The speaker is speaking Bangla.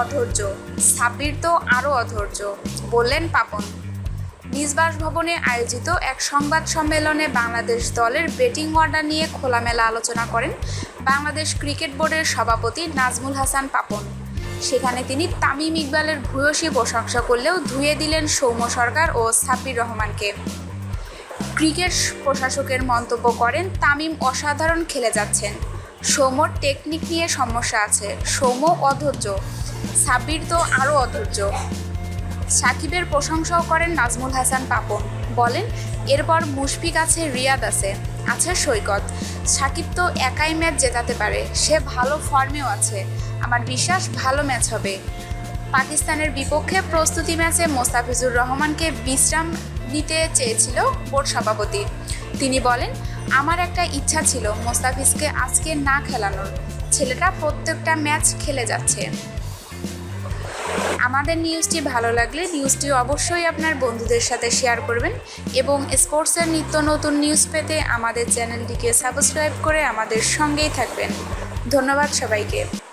অধৈর্য, সাব্বির তো আরও অধৈর্য, বললেন পাপন। নিজ বাসভবনে আয়োজিত এক সংবাদ সম্মেলনে বাংলাদেশ দলের ব্যাটিং অর্ডার নিয়ে খোলামেলা আলোচনা করেন বাংলাদেশ ক্রিকেট বোর্ডের সভাপতি নাজমুল হাসান পাপন। সেখানে তিনি তামিম ইকবালের ভূয়সী প্রশংসা করলেও ধুয়ে দিলেন সৌম্য সরকার ও সাব্বির রহমানকে। ক্রিকেট প্রশাসকের মন্তব্য করেন, তামিম অসাধারণ খেলে যাচ্ছেন, সৌম্যর টেকনিক নিয়ে সমস্যা আছে, সৌম্য অধৈর্য, সাব্বির তো আরও অধৈর্য। সাকিবের প্রশংসাও করেন নাজমুল হাসান পাপন, বলেন এরপর মুশফিক আছে, রিয়াদ আছে সৈকত, সাকিব তো একাই ম্যাচ জেতাতে পারে, সে ভালো ফর্মেও আছে, আমার বিশ্বাস ভালো ম্যাচ হবে। পাকিস্তানের বিপক্ষে প্রস্তুতি ম্যাচে মোস্তাফিজুর রহমানকে বিশ্রাম নিতে চেয়েছিল বোর্ড সভাপতি। তিনি বলেন, আমার একটা ইচ্ছা ছিল মোস্তাফিজকে আজকে না খেলানোর, ছেলেটা প্রত্যেকটা ম্যাচ খেলে যাচ্ছে। আমাদের নিউজটি ভালো লাগলে নিউজটি অবশ্যই আপনার বন্ধুদের সাথে শেয়ার করবেন এবং স্পোর্টসের নিত্য নতুন নিউজ পেতে আমাদের চ্যানেলটিকে সাবস্ক্রাইব করে আমাদের সঙ্গেই থাকবেন। ধন্যবাদ সবাইকে।